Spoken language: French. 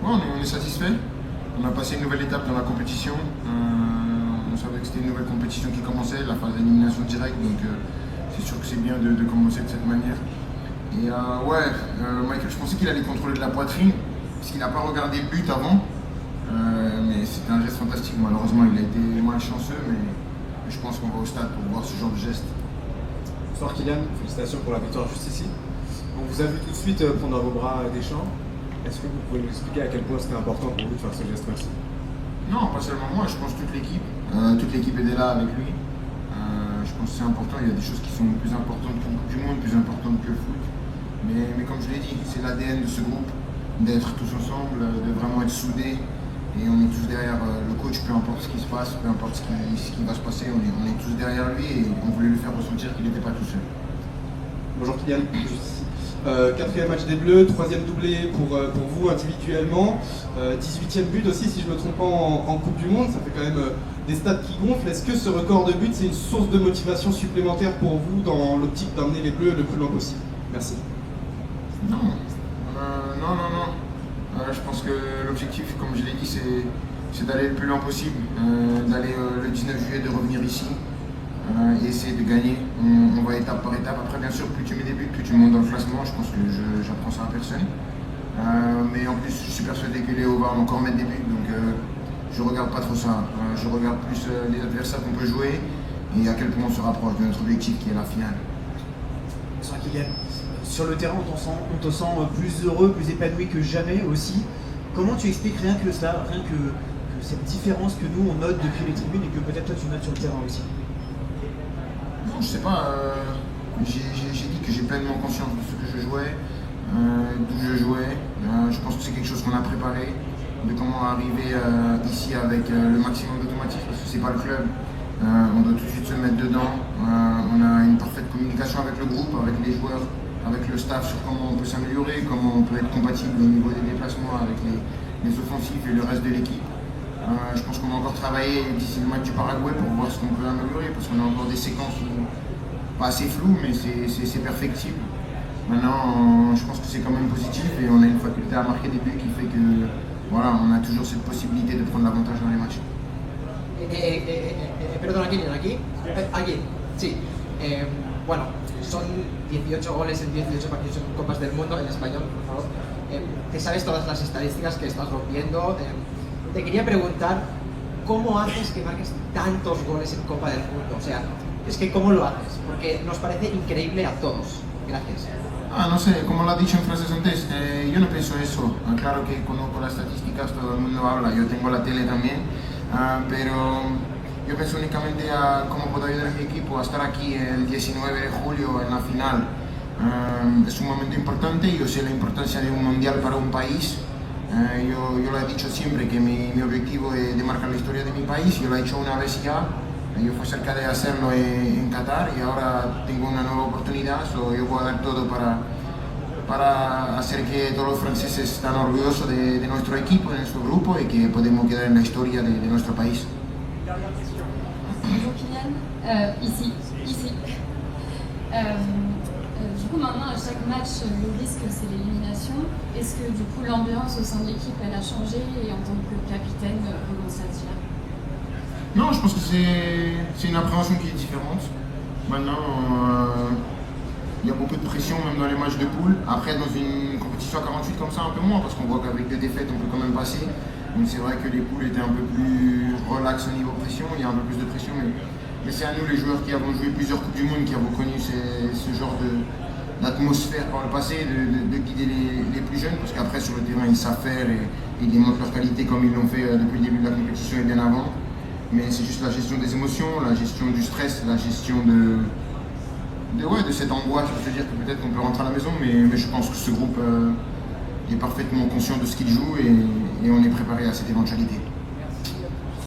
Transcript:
On est satisfait. On a passé une nouvelle étape dans la compétition. On savait que c'était une nouvelle compétition qui commençait, la phase d'élimination directe, donc c'est sûr que c'est bien de commencer de cette manière. Et Michael, je pensais qu'il allait contrôler de la poitrine, parce qu'il n'a pas regardé le but avant. Mais c'était un geste fantastique. Malheureusement, il a été malchanceux, mais je pense qu'on va au stade pour voir ce genre de geste. Bonsoir Kylian, félicitations pour la victoire juste ici. On vous a vu tout de suite prendre dans vos bras Deschamps. Est-ce que vous pouvez nous expliquer à quel point c'était important pour vous de faire ce geste? Merci. Non, pas seulement moi, je pense toute l'équipe. Toute l'équipe était là avec lui. Je pense que c'est important, il y a des choses qui sont plus importantes qu'une Coupe du Monde, plus importantes que le foot. Mais comme je l'ai dit, c'est l'ADN de ce groupe, d'être tous ensemble, de vraiment être soudés. Et on est tous derrière le coach, peu importe ce qui se passe, peu importe ce qui va se passer, on est tous derrière lui et on voulait lui faire ressentir qu'il n'était pas tout seul. Bonjour Kylian, quatrième match des Bleus, troisième doublé pour vous individuellement, 18e but aussi si je ne me trompe pas en Coupe du Monde, ça fait quand même des stats qui gonflent. Est-ce que ce record de but c'est une source de motivation supplémentaire pour vous dans l'optique d'emmener les Bleus le plus loin possible? Merci. Non. Je pense que l'objectif, comme je l'ai dit, c'est d'aller le plus loin possible, d'aller le 19 juillet, de revenir ici et essayer de gagner. On va étape par étape. Après, bien sûr, plus tu mets des buts, plus tu montes dans le classement. Je pense que j'apprends ça à personne. Mais en plus, je suis persuadé que Léo va encore mettre des buts, donc je regarde pas trop ça. Je regarde plus les adversaires qu'on peut jouer et à quel point on se rapproche de notre objectif qui est la finale. Bonsoir Kylian. Sur le terrain, on te sent plus heureux, plus épanoui que jamais aussi. Comment tu expliques rien que ça, rien que cette différence que nous on note depuis les tribunes et que peut-être toi tu notes sur le terrain aussi? Non, je sais pas. J'ai dit que j'ai pleinement conscience de ce que je jouais, d'où je jouais. Je pense que c'est quelque chose qu'on a préparé, de comment arriver ici avec le maximum d'automatisme, parce que c'est pas le club. On doit tout de suite se mettre dedans. On a une parfaite communication avec le groupe, avec les joueurs, avec le staff sur comment on peut s'améliorer, comment on peut être compatible au niveau des déplacements avec les offensifs et le reste de l'équipe. Je pense qu'on va encore travailler d'ici le match du Paraguay pour voir ce qu'on peut améliorer, parce qu'on a encore des séquences pas assez floues, mais c'est perfectible. Maintenant, je pense que c'est quand même positif et on a une faculté à marquer des buts qui fait que voilà, on a toujours cette possibilité de prendre l'avantage dans les matchs. Perdona, Kylian, aquí, sí. Bueno, son 18 goles en 18 partidos en Copas del Mundo, en español, por favor. Te sabes todas las estadísticas que estás rompiendo. Te quería preguntar, ¿cómo haces que marques tantos goles en Copa del Mundo? O sea, es que ¿cómo lo haces? Porque nos parece increíble a todos. Gracias. No sé, como lo ha dicho en frases antes, yo no pienso eso. Claro que conozco las estadísticas, todo el mundo habla, yo tengo la tele también, pero yo pienso únicamente a cómo puedo ayudar a mi equipo a estar aquí el 19 de julio en la final. Es un momento importante, yo sé la importancia de un mundial para un país. Yo lo he dicho siempre que mi objetivo es de marcar la historia de mi país, yo lo he hecho una vez ya. Yo fui cerca de hacerlo en Qatar y ahora tengo una nueva oportunidad, yo voy a dar todo para hacer que todos los franceses estén orgullosos de nuestro equipo, de nuestro grupo y que podemos quedar en la historia de nuestro país. Bonjour Kylian, ici. Du coup maintenant à chaque match le risque c'est l'élimination. Est-ce que du coup l'ambiance au sein de l'équipe elle a changé et en tant que capitaine comment ça se gère? Non, je pense que c'est une appréhension qui est différente. Maintenant, il y a beaucoup de pression même dans les matchs de poule. Après, dans une compétition à 48 comme ça, un peu moins, parce qu'on voit qu'avec 2 défaites, on peut quand même passer. Donc c'est vrai que les poules étaient un peu plus relax au niveau pression, il y a un peu plus de pression. Mais c'est à nous, les joueurs qui avons joué plusieurs Coupes du Monde, qui avons connu ce genre d'atmosphère par le passé, de guider les plus jeunes, parce qu'après sur le terrain, ils savent faire et ils démontrent leur qualité comme ils l'ont fait depuis le début de la compétition et bien avant. Mais c'est juste la gestion des émotions, la gestion du stress, la gestion de cette angoisse. Je veux dire que peut-être qu'on peut rentrer à la maison, mais je pense que ce groupe est parfaitement conscient de ce qu'il joue et on est préparé à cette éventualité.